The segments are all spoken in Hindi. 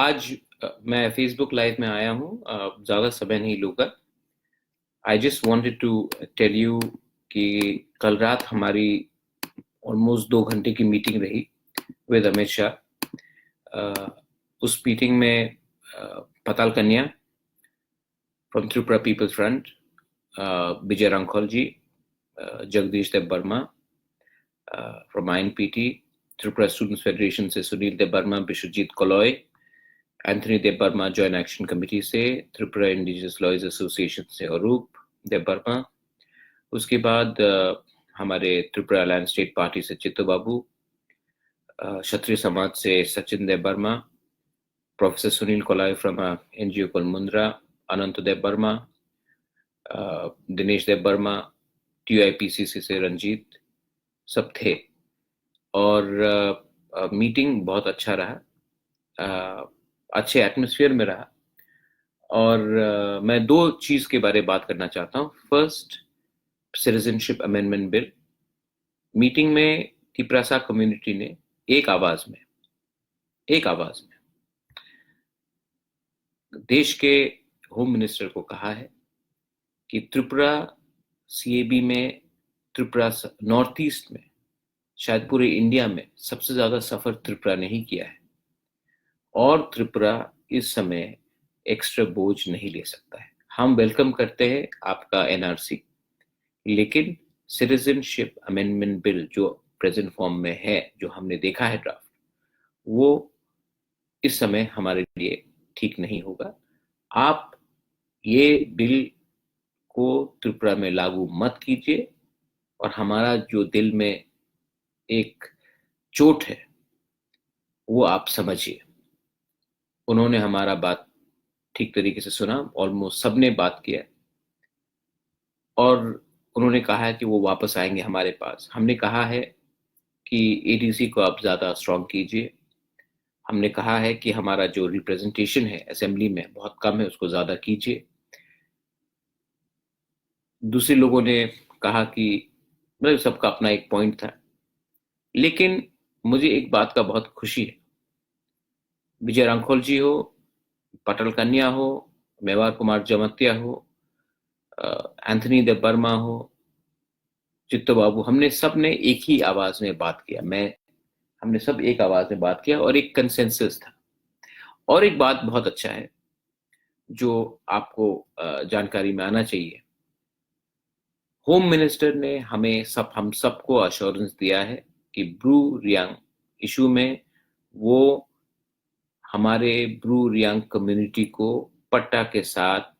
आज मैं फेसबुक लाइव में आया हूँ। ज़्यादा समय नहीं लूँगा। I just wanted to tell you कि कल रात हमारी ऑलमोस्ट 2 घंटे की मीटिंग रही विद अमित शाह। उस मीटिंग में Patal Kanya from Tripura people's front, Vijay Rankhal ji, Jagdish Dev Varma from INPT, Tripura students federation से Sunil Dev Varma, Vishwajit Koloi, Anthony Dev Varma joint action committee से, त्रिपुरा इंडिजिनस लॉयर्स एसोसिएशन से अरूप देव वर्मा, उसके बाद हमारे त्रिपुरा अलायंस स्टेट पार्टी से चित्तू बाबू, क्षत्रिय समाज से Sachin Dev Varma, professor Sunil Kolay from NGO Kolmundra, Anant Dev Varma, Dinesh Dev Varma, TUIPCC से रंजीत, सब थे। और मीटिंग बहुत अच्छा रहा, अच्छे एटमॉस्फेयर में रहा। और मैं दो चीज के बारे में बात करना चाहता हूँ। First, citizenship amendment bill. Meeting में तिप्रासा कम्युनिटी ने एक आवाज में देश के होम मिनिस्टर को कहा है कि त्रिपुरा CAB में, त्रिपुरा नॉर्थ ईस्ट में, शायद पूरे इंडिया में सबसे ज्यादा सफर त्रिपुरा ने ही किया है, और त्रिपुरा इस समय एक्स्ट्रा बोझ नहीं ले सकता है। हम वेलकम करते हैं आपका NRC, लेकिन सिटीजनशिप अमेंडमेंट बिल जो प्रेजेंट फॉर्म में है, जो हमने देखा है ड्राफ्ट, वो इस समय हमारे लिए ठीक नहीं होगा। आप ये बिल को त्रिपुरा में लागू मत कीजिए, और हमारा जो दिल में एक चोट है वो आप समझिए। उन्होंने हमारा बात ठीक तरीके से सुना, ऑलमोस्ट सबने बात किया, और उन्होंने कहा है कि वो वापस आएंगे हमारे पास। हमने कहा है कि ADC को आप ज़्यादा स्ट्रॉन्ग कीजिए। हमने कहा है कि हमारा जो रिप्रेजेंटेशन है असेंबली में बहुत कम है, उसको ज़्यादा कीजिए। दूसरे लोगों ने कहा कि मतलब सबका अपना एक पॉइंट था, लेकिन मुझे एक बात का बहुत खुशी है। विजय रांखोल जी हो, पटल कन्या हो, मेवार कुमार जमत्या हो, एंथनी देव वर्मा हो, चित्तो बाबू, हमने सब ने एक ही आवाज में बात किया। हमने सब एक आवाज में बात किया और एक कंसेंसस था। और एक बात बहुत अच्छा है जो आपको जानकारी में आना चाहिए। होम मिनिस्टर ने हम सबको अश्योरेंस दिया है कि ब्रू रियांग इशू में वो हमारे ब्रू रियांग कम्युनिटी को पट्टा के साथ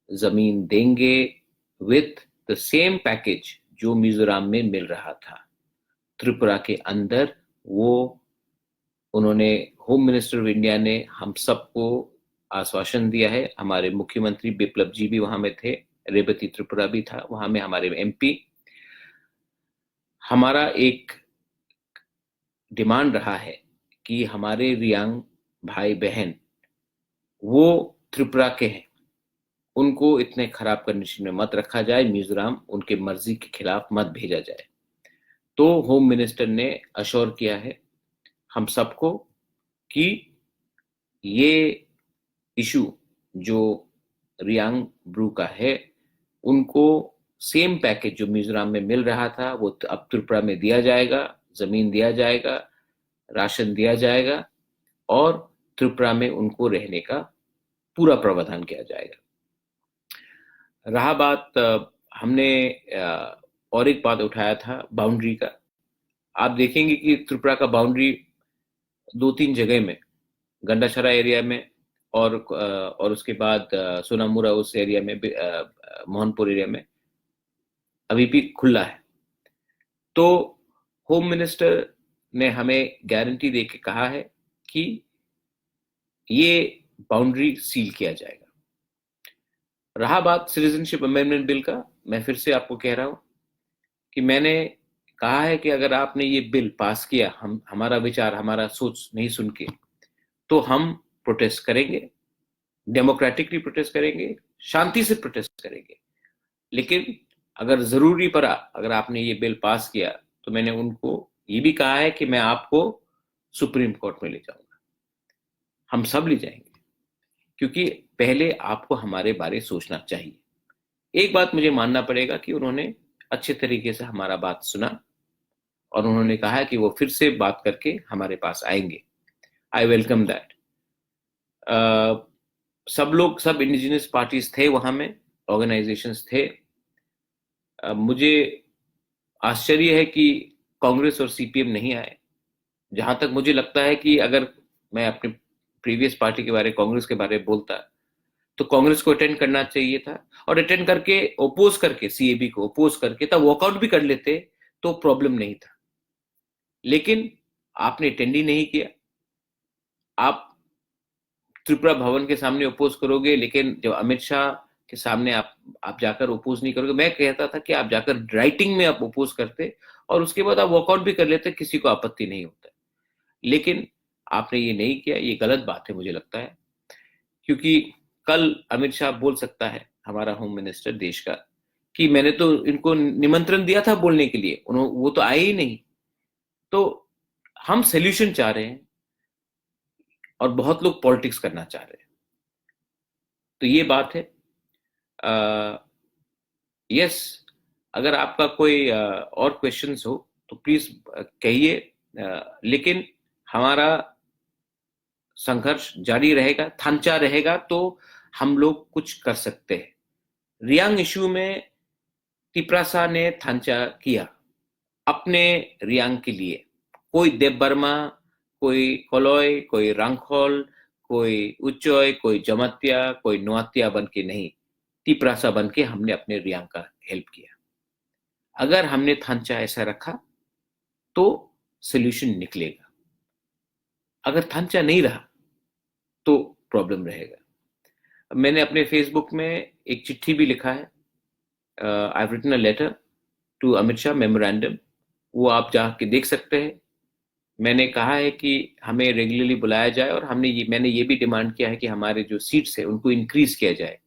जमीन देंगे, विथ द सेम पैकेज जो मिजोरम में मिल रहा था त्रिपुरा के अंदर। वो उन्होंने, होम मिनिस्टर ऑफ इंडिया ने हम सबको आश्वासन दिया है। हमारे मुख्यमंत्री बिप्लब जी भी वहां में थे, रेवती त्रिपुरा भी था वहां में, हमारे MP। हमारा एक डिमांड रहा है कि हमारे रियांग भाई बहन वो त्रिपुरा के हैं, उनको इतने खराब कंडीशन में मत रखा जाए, मिजोरम उनके मर्जी के खिलाफ मत भेजा जाए। तो होम मिनिस्टर ने अश्योर किया है हम सबको कि ये इशू जो रियांग ब्रू का है, उनको सेम पैकेज जो मिजोरम में मिल रहा था वो अब त्रिपुरा में दिया जाएगा, जमीन दिया जाएगा, राशन दिया जाएगा, और त्रिपुरा में उनको रहने का पूरा प्रावधान किया जाएगा। रहा बात, हमने और एक बात उठाया था बाउंड्री का। आप देखेंगे कि त्रिपुरा का बाउंड्री 2-3 जगह में, गंडाछरा एरिया में, और उसके बाद सोनामुरा उस एरिया में, मोहनपुर एरिया में अभी भी खुला है। तो होम मिनिस्टर ने हमें गारंटी देके कहा है कि ये बाउंड्री सील किया जाएगा। रहा बात सिटीजनशिप अमेंडमेंट बिल का, मैं फिर से आपको कह रहा हूं कि मैंने कहा है कि अगर आपने ये बिल पास किया, हमारा विचार, हमारा सोच नहीं सुन के, तो हम प्रोटेस्ट करेंगे, डेमोक्रेटिकली प्रोटेस्ट करेंगे, शांति से प्रोटेस्ट करेंगे। लेकिन अगर जरूरी पड़ा, अगर आपने ये बिल पास किया, तो मैंने उनको ये भी कहा है कि मैं आपको सुप्रीम कोर्ट में ले जाऊंगा। हम सब ले जाएंगे, क्योंकि पहले आपको हमारे बारे सोचना चाहिए। एक बात मुझे मानना पड़ेगा कि उन्होंने अच्छे तरीके से हमारा बात सुना और उन्होंने कहा कि वो फिर से बात करके हमारे पास आएंगे। I welcome that. सब लोग, सब इंडिजिनस पार्टीज थे वहां में, ऑर्गेनाइजेशंस थे। मुझे आश्चर्य है कि कांग्रेस और सीपीएम नहीं आए। जहां तक मुझे लगता है कि अगर मैं अपने प्रीवियस पार्टी के बारे, कांग्रेस के बारे में बोलता, तो कांग्रेस को अटेंड करना चाहिए था, और अटेंड करके ओपोज करके, सीएबी को ओपोज करके तब वॉकआउट भी कर लेते तो प्रॉब्लम नहीं था। लेकिन आपने अटेंड ही नहीं किया। आप त्रिपुरा भवन के सामने ओपोज करोगे, लेकिन जब अमित शाह के सामने आप जाकर ओपोज नहीं करोगे। मैं कहता था कि आप जाकर राइटिंग में आप ओपोज करते और उसके बाद आप वॉकआउट भी कर लेते, किसी को आपत्ति नहीं होता। लेकिन आपने ये नहीं किया। ये गलत बात है मुझे लगता है, क्योंकि कल अमित शाह बोल सकता है, हमारा होम मिनिस्टर देश का, कि मैंने तो इनको निमंत्रण दिया था बोलने के लिए, वो तो आए ही नहीं। तो हम सोल्यूशन चाह रहे हैं और बहुत लोग पॉलिटिक्स करना चाह रहे हैं। तो ये बात है। यस, अगर आपका कोई और क्वेश्चंस हो तो प्लीज कहिए, लेकिन हमारा संघर्ष जारी रहेगा, थांचा रहेगा, तो हम लोग कुछ कर सकते हैं। रियांग इशू में तिपरासा ने थांचा किया अपने रियांग के लिए। कोई देव बर्मा, कोई कोलोय, कोई रांगखोल, कोई उच्चोय, कोई जमातिया, कोई नोआतिया बन के नहीं, तिपरासा बन के हमने अपने रियांग का हेल्प किया। अगर हमने थांचा ऐसा रखा तो सोल्यूशन निकलेगा। अगर थांचा नहीं रहा तो प्रॉब्लम रहेगा। मैंने अपने फेसबुक में एक चिट्ठी भी लिखा है, I have written a letter to Amit Shah, memorandum, वो आप जाके देख सकते हैं। मैंने कहा है कि हमें रेगुलरली बुलाया जाए, और मैंने ये भी डिमांड किया है कि हमारे जो सीट्स है उनको इंक्रीज किया जाए।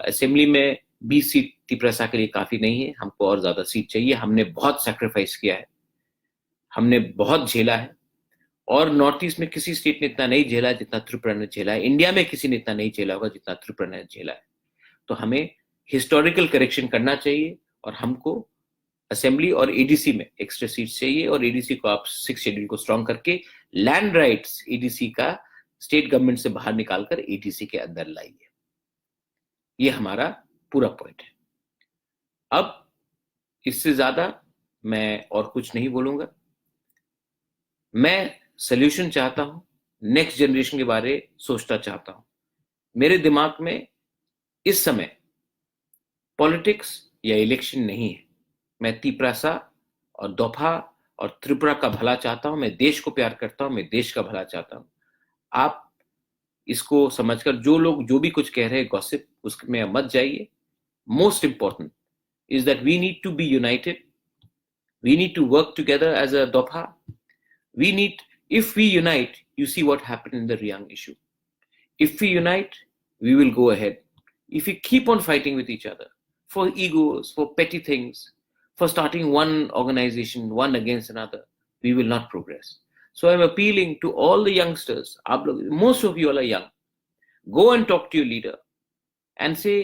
असेंबली में 20 सीट तिपरासा के लिए काफी नहीं है, हमको और ज्यादा सीट चाहिए। हमने बहुत सैक्रिफाइस किया है, हमने बहुत झेला है, और नॉर्थ ईस्ट में किसी स्टेट ने इतना नहीं झेला जितना त्रिपुरा ने झेला है। इंडिया में किसी ने इतना नहीं झेला होगा जितना त्रिपुरा ने झेला है। तो हमें हिस्टोरिकल करेक्शन करना चाहिए, और हमको असेंबली और एडीसी में एक्स्ट्रा सीट चाहिए, और एडीसी को आप 6 शेड्यूल को स्ट्रॉन्ग करके लैंड राइट्स एडीसी का स्टेट गवर्नमेंट से बाहर निकालकर एडीसी के अंदर लाइए। ये हमारा पूरा पॉइंट है। अब इससे ज्यादा मैं और कुछ नहीं बोलूंगा। मैं सोल्यूशन चाहता हूं, नेक्स्ट जनरेशन के बारे सोचना चाहता हूं। मेरे दिमाग में इस समय पॉलिटिक्स या इलेक्शन नहीं है। मैं तिपरासा और दोफा और त्रिपुरा का भला चाहता हूं। मैं देश को प्यार करता हूं, मैं देश का भला चाहता हूं। आप इसको समझकर जो लोग जो भी कुछ कह रहे हैं गॉसिप, उसमें मत जाइए। Most important is that we need to be united. We need to work together as a Dopa. If we unite, you see what happened in the Riang issue. If we unite, we will go ahead. If we keep on fighting with each other for egos, for petty things, for starting one organization, one against another, we will not progress. So I'm appealing to all the youngsters. Most of you all are young. Go and talk to your leader and say,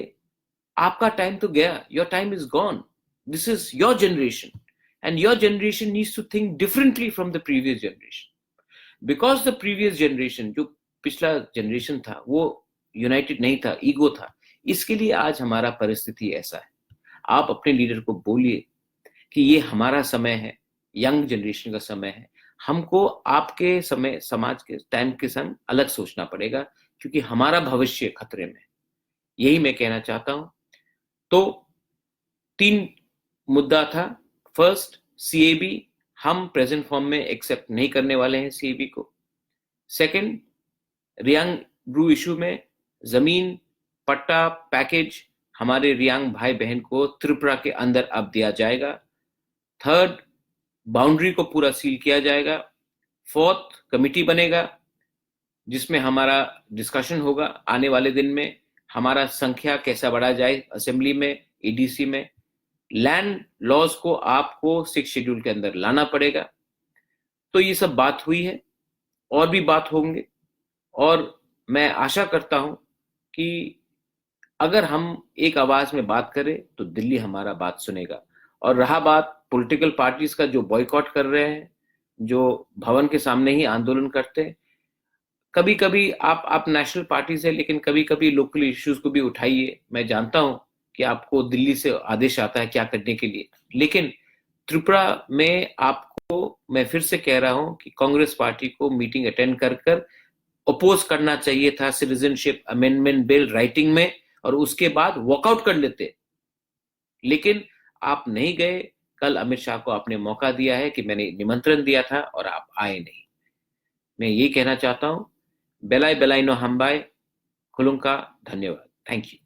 आपका टाइम तो गया, your time is gone, this is your generation, and your generation needs to think differently from the previous generation. Because the previous generation, जो पिछला जनरेशन था, वो यूनाइटेड नहीं था, ईगो था। इसके लिए आज हमारा परिस्थिति ऐसा है। आप अपने लीडर को बोलिए कि ये हमारा समय है, यंग जनरेशन का समय है। हमको आपके समय, समाज के टाइम के संग अलग सोचना पड़ेगा, क्योंकि हमारा भविष्य खतरे में। यही मैं कहना चाहता हूं। तो 3 मुद्दा था। फर्स्ट, सीएबी, हम प्रेजेंट फॉर्म में एक्सेप्ट नहीं करने वाले हैं सीएबी को। सेकंड, रियांग ब्रू इशू में जमीन, पट्टा, पैकेज हमारे रियांग भाई बहन को त्रिपुरा के अंदर अब दिया जाएगा। थर्ड, बाउंड्री को पूरा सील किया जाएगा। फोर्थ, कमिटी बनेगा जिसमें हमारा डिस्कशन होगा आने वाले दिन में, हमारा संख्या कैसा बढ़ा जाए असेंबली में, एडीसी में। लैंड लॉज को आपको 6 शेड्यूल के अंदर लाना पड़ेगा। तो ये सब बात हुई है, और भी बात होंगे। और मैं आशा करता हूं कि अगर हम एक आवाज में बात करें तो दिल्ली हमारा बात सुनेगा। और रहा बात पॉलिटिकल पार्टीज का जो बॉयकॉट कर रहे हैं, जो भवन के सामने ही आंदोलन करते हैं, कभी कभी आप नेशनल पार्टी से, लेकिन कभी कभी लोकल इश्यूज को भी उठाइए। मैं जानता हूं कि आपको दिल्ली से आदेश आता है क्या करने के लिए, लेकिन त्रिपुरा में आपको मैं फिर से कह रहा हूं कि कांग्रेस पार्टी को मीटिंग अटेंड कर कर अपोज करना चाहिए था सिटीजनशिप अमेंडमेंट बिल राइटिंग में, और उसके बाद वॉकआउट कर लेते। लेकिन आप नहीं गए। कल अमित शाह को आपने मौका दिया है कि मैंने निमंत्रण दिया था और आप आए नहीं। मैं यही कहना चाहता हूं, बेलाय बेलाय नो हम्बाय, खुलुंका, धन्यवाद, थैंक यू।